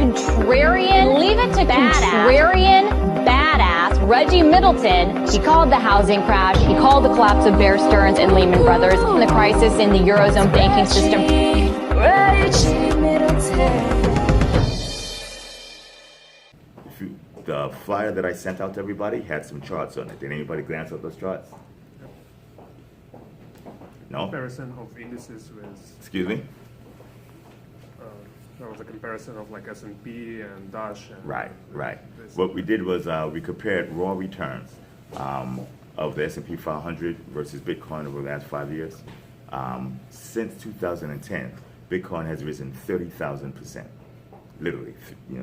contrarian, leave it to contrarian badass Reggie Middleton. He called the housing crash. He called the collapse of Bear Stearns and Lehman Brothers and the crisis in the Eurozone banking system. Reggie Middleton. The flyer that I sent out to everybody had some charts on it. Did anybody glance at those charts? No? Comparison of indices with. Excuse me? There was a comparison of like S&P and Dash. And Right. What we did was we compared raw returns of the S&P 500 versus Bitcoin over the last 5 years. Since 2010, Bitcoin has risen 30,000%. Literally,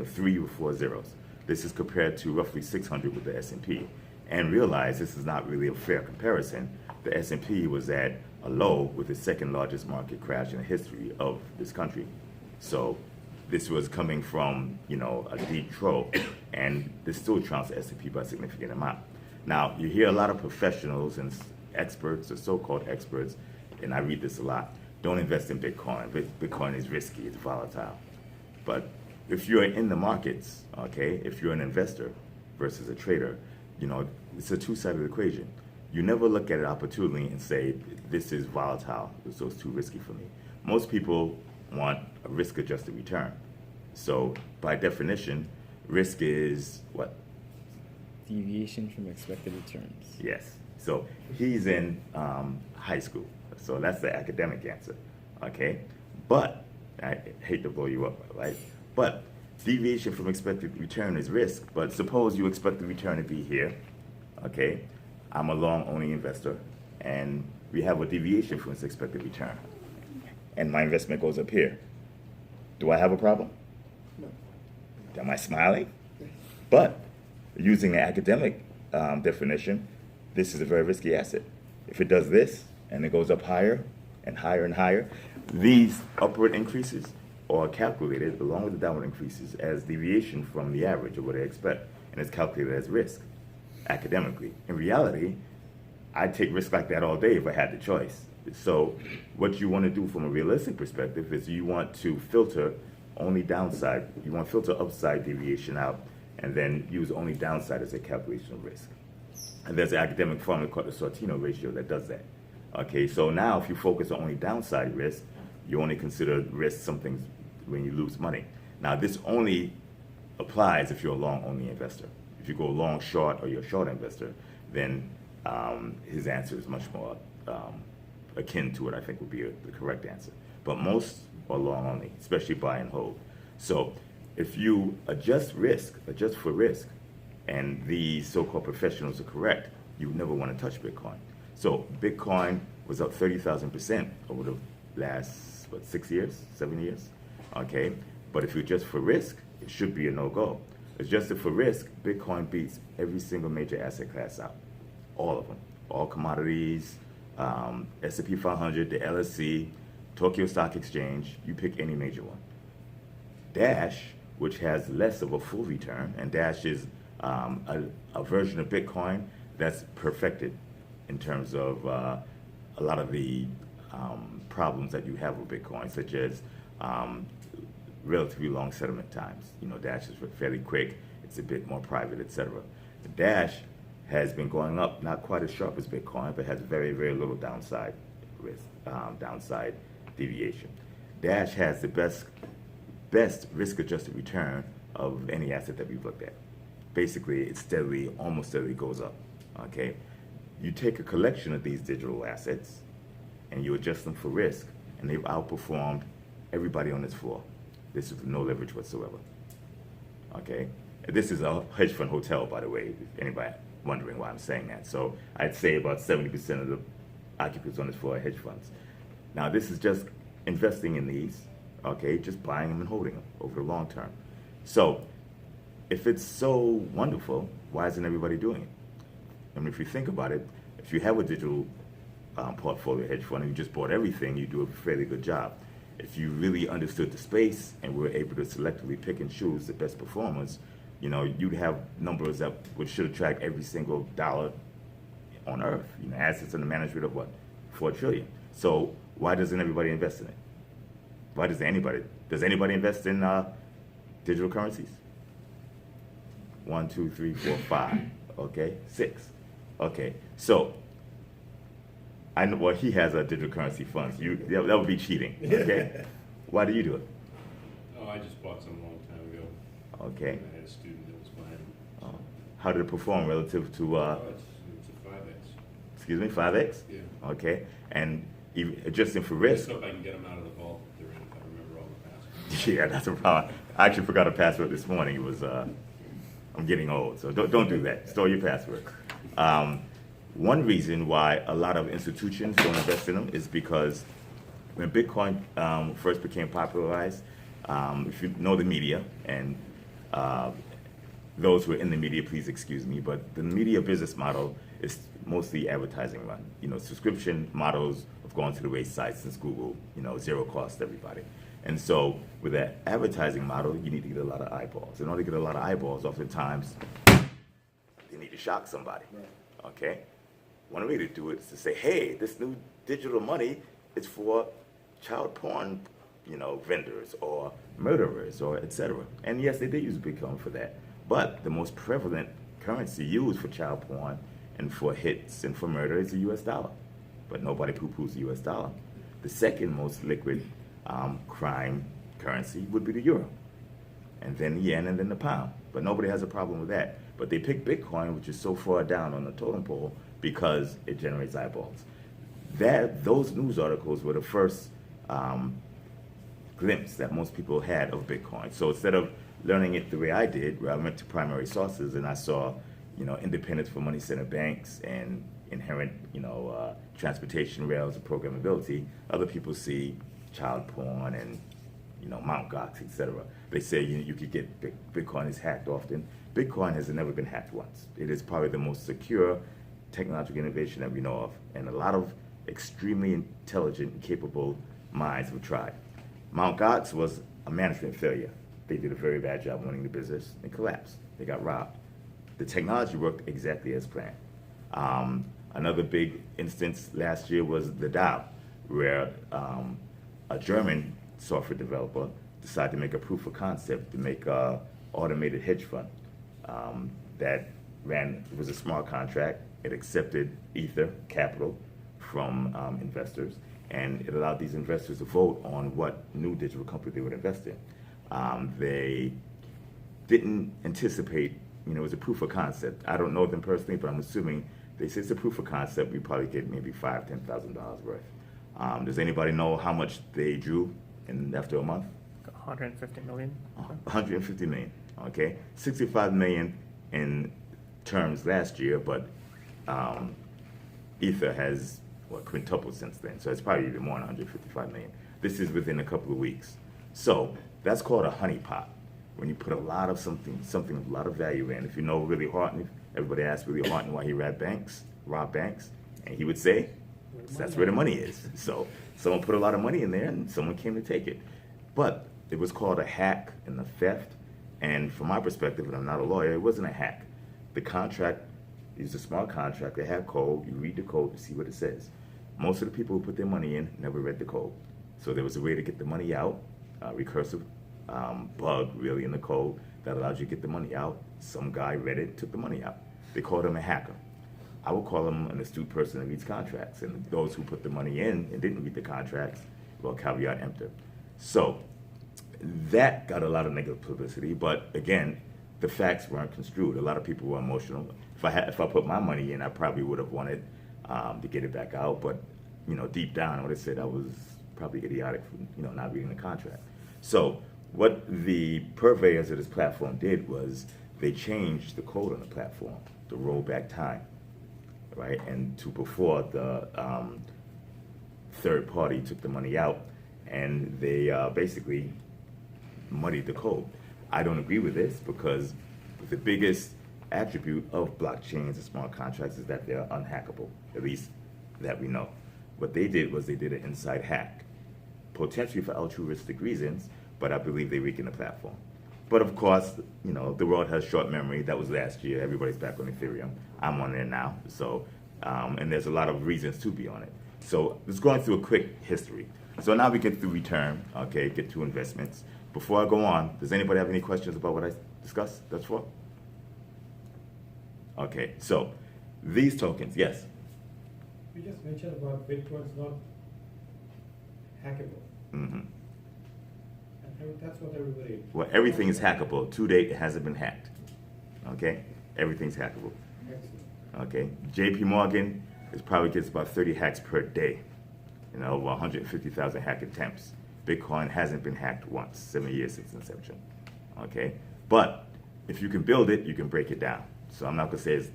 3 or 4 zeros. This is compared to roughly 600 with the S&P. And realize this is not really a fair comparison. The S&P was at a low with the second largest market crash in the history of this country. So this was coming from, a deep trough, and this still trumps the S&P by a significant amount. Now, you hear a lot of professionals and experts, or so-called experts, and I read this a lot, don't invest in Bitcoin. Bitcoin is risky, it's volatile. But if you're in the markets, okay, if you're an investor versus a trader, it's a two-sided equation. You never look at it opportunely and say, this is volatile, so it's too risky for me. Most people want a risk-adjusted return. So by definition, risk is what? Deviation from expected returns. Yes. So he's in high school. So that's the academic answer, okay? But, I hate to blow you up, right? But deviation from expected return is risk. But suppose you expect the return to be here, okay? I'm a long-only investor, and we have a deviation from its expected return. And my investment goes up here. Do I have a problem? No. Am I smiling? But using the academic definition, this is a very risky asset. If it does this, and it goes up higher and higher and higher, these upward increases are calculated along with the downward increases as deviation from the average of what I expect, and it's calculated as risk academically. In reality, I'd take risk like that all day if I had the choice. So what you want to do from a realistic perspective is you want to filter only downside. You want to filter upside deviation out and then use only downside as a calculation of risk. And there's an academic formula called the Sortino ratio that does that. Okay, so now if you focus on only downside risk, you only consider risk something when you lose money. Now this only applies if you're a long-only investor. If you go long short or you're a short investor, then his answer is much more akin to what I think would be the correct answer. But most are long only, especially buy and hold. So if you adjust for risk, and the so-called professionals are correct, you would never want to touch Bitcoin. So Bitcoin was up 30,000% over the last, 7 years? Okay, but if you adjust for risk, it should be a no-go. Adjusted for risk, Bitcoin beats every single major asset class out. All of them. All commodities, S&P 500, the LSE, Tokyo Stock Exchange, you pick any major one. Dash, which has less of a full return, and Dash is a version of Bitcoin that's perfected in terms of a lot of the problems that you have with Bitcoin, such as relatively long settlement times. Dash is fairly quick, it's a bit more private, etc. The Dash has been going up, not quite as sharp as Bitcoin, but has very, very little downside risk, downside deviation. Dash has the best risk-adjusted return of any asset that we've looked at. Basically, it almost steadily goes up, okay? You take a collection of these digital assets and you adjust them for risk, and they've outperformed everybody on this floor. This is no leverage whatsoever, okay? This is a hedge fund hotel, by the way, if anybody wondering why I'm saying that. So I'd say about 70% of the occupants on this floor are hedge funds. Now, this is just investing in these, okay, just buying them and holding them over the long term. So if it's so wonderful, why isn't everybody doing it? I mean, if you think about it, if you have a digital portfolio hedge fund and you just bought everything, you do a fairly good job. If you really understood the space and were able to selectively pick and choose the best performers, you'd have numbers that should attract every single dollar on earth. Assets under management of what? 4 trillion. So why doesn't everybody invest in it? Does anybody invest in digital currencies? 1, 2, 3, 4, 5. Okay, 6. Okay, so I know. Well, he has a digital currency fund. So that would be cheating. Okay, why do you do it? Oh, I just bought some a long time ago. Okay. I had a student that was buying. How did it perform relative to? Oh, it's a 5X. Excuse me, 5x. Yeah. Okay, and even adjusting for I risk. just hope I can get them out of the vault if they're in, if I remember all the passwords. Yeah, that's a problem. I actually forgot a password this morning. It was, I'm getting old, so don't do that. Store your password. One reason why a lot of institutions don't invest in them is because when Bitcoin first became popularized, if you know the media, and those who are in the media, please excuse me, but the media business model is mostly advertising run. Subscription models have gone to the wayside since Google, zero cost everybody. And so with that advertising model, you need to get a lot of eyeballs. In order to get a lot of eyeballs, oftentimes, you need to shock somebody, okay? One way to do it is to say, hey, this new digital money is for child porn, vendors or murderers or et cetera. And yes, they did use Bitcoin for that. But the most prevalent currency used for child porn and for hits and for murder is the US dollar. But nobody poo-poos the US dollar. The second most liquid crime currency would be the euro. And then the yen and then the pound. But nobody has a problem with that. But they picked Bitcoin, which is so far down on the totem pole, because it generates eyeballs. Those news articles were the first glimpse that most people had of Bitcoin. So instead of learning it the way I did, where I went to primary sources and I saw, independence for money center banks and inherent, transportation rails and programmability, other people see child porn and, Mt. Gox, etc. They say you could get Bitcoin is hacked often. Bitcoin has never been hacked once. It is probably the most secure technological innovation that we know of, and a lot of extremely intelligent and capable minds have tried. Mt. Gox was a management failure. They did a very bad job running the business and collapsed. They got robbed. The technology worked exactly as planned. Another big instance last year was the DAO, where a German software developer decided to make a proof of concept to make an automated hedge fund that ran. It was a smart contract. It accepted Ether capital from investors, and it allowed these investors to vote on what new digital company they would invest in. They didn't anticipate, it was a proof of concept. I don't know them personally, but I'm assuming they said it's a proof of concept. We probably get maybe $5,000, $10,000 worth. Does anybody know how much they drew after a month? 150 million. 150 million. Okay, 65 million in terms last year, but Ether has quintupled since then, so it's probably even more than 155 million. This is within a couple of weeks. So that's called a honeypot. When you put a lot of something with a lot of value in. If you know Willie Horton, everybody asks Willie Horton why he robbed banks, and he would say, that's where the money is. So someone put a lot of money in there, and someone came to take it. But it was called a hack and a theft. And from my perspective, and I'm not a lawyer, it wasn't a hack. The contract is a smart contract. They have code. You read the code to see what it says. Most of the people who put their money in never read the code. So there was a way to get the money out, a recursive bug really in the code that allows you to get the money out. Some guy read it, took the money out. They called him a hacker. I would call him an astute person that reads contracts. And those who put the money in and didn't read the contracts, well, caveat emptor. So that got a lot of negative publicity, but again, the facts weren't construed. A lot of people were emotional. If I put my money in, I probably would have wanted to get it back out, but deep down, I would have said I was probably idiotic for not reading the contract. So what the purveyors of this platform did was they changed the code on the platform to roll back time, right? And to before the third party took the money out, and they basically muddied the code. I don't agree with this because the biggest attribute of blockchains and smart contracts is that they're unhackable, at least that we know. What they did was they did an inside hack, potentially for altruistic reasons, but I believe they weakened the platform. But of course, the world has short memory. That was last year. Everybody's back on Ethereum. I'm on there now. So, and there's a lot of reasons to be on it. So just going through a quick history. So now we get through return, okay, get to investments. before I go on, does anybody have any questions about what I discussed thus far? Okay, so these tokens, yes. You just mentioned about Bitcoin's not hackable. Mm-hmm. And that's what everybody. Well, everything is hackable. To date, it hasn't been hacked. Okay, everything's hackable. Excellent. Okay, J.P. Morgan probably gets about 30 hacks per day. You know, over 150,000 hack attempts. Bitcoin hasn't been hacked once, 7 years since inception. Okay, but if you can build it, you can break it down. So I'm not gonna say it's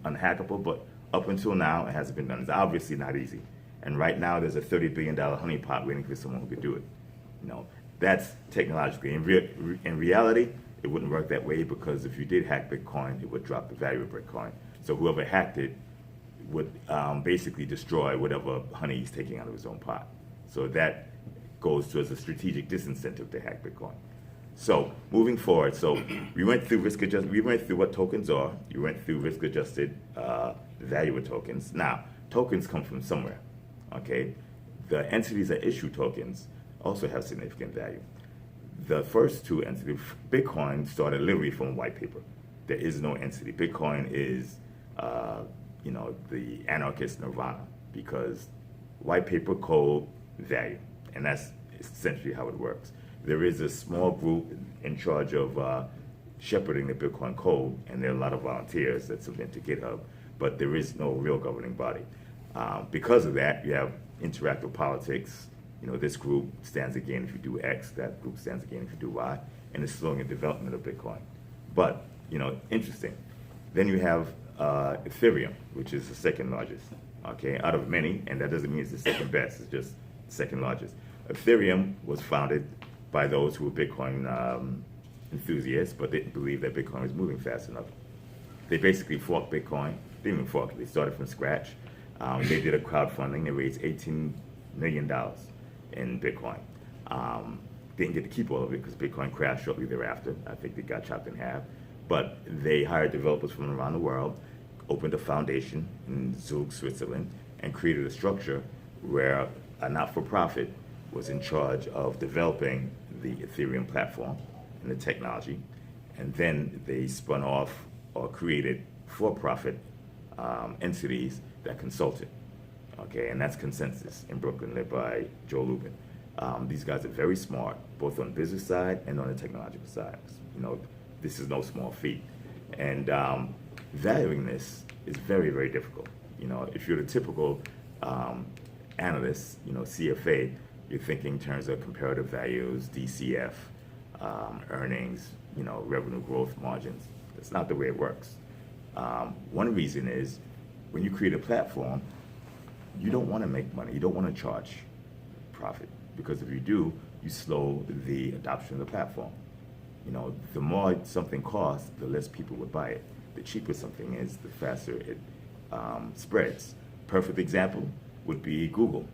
unhackable, but up until now, it hasn't been done. It's obviously not easy. And right now, there's a $30 billion honeypot waiting for someone who could do it. You know, that's technologically. In reality, it wouldn't work that way because if you did hack Bitcoin, it would drop the value of Bitcoin. So whoever hacked it would basically destroy whatever honey he's taking out of his own pot. So that goes to as a strategic disincentive to hack Bitcoin. So moving forward, so we went through risk adjusted. We went through what tokens are. You went through risk adjusted value of tokens. Now, tokens come from somewhere. Okay, the entities that issue tokens also have significant value. The first two entities, Bitcoin started literally from a white paper. There is no entity. Bitcoin is, you know, the anarchist nirvana because white paper code value, and that's essentially how it works. There is a small group in charge of shepherding the Bitcoin code, and there are a lot of volunteers that submit to GitHub, but there is no real governing body. Because of that, you have interactive politics. You know, this group stands again if you do X, that group stands again if you do Y, and it's slowing the development of Bitcoin. But, you know, interesting. Then you have Ethereum, which is the second largest, okay, out of many, and that doesn't mean it's the second best, it's just second largest. Ethereum was founded by those who were Bitcoin enthusiasts, but didn't believe that Bitcoin was moving fast enough. They basically forked Bitcoin. They didn't even fork it. They started from scratch. They did a crowdfunding. They raised $18 million in Bitcoin. Didn't get to keep all of it because Bitcoin crashed shortly thereafter. I think they got chopped in half. But they hired developers from around the world, opened a foundation in Zug, Switzerland, and created a structure where a not-for-profit was in charge of developing the Ethereum platform and the technology. And then they spun off or created for-profit entities that consulted. Okay, and that's Consensus in Brooklyn, led by Joe Lubin. These guys are very smart, both on the business side and on the technological side. You know, this is no small feat. And valuing this is very, very difficult. You know, if you're the typical analyst, you know, CFA, you're thinking in terms of comparative values, DCF, earnings, you know, revenue growth margins. That's not the way it works. One reason is when you create a platform, you don't want to make money. You don't want to charge profit because if you do, you slow the adoption of the platform. You know, the more something costs, the less people would buy it. The cheaper something is, the faster it spreads. Perfect example would be Google.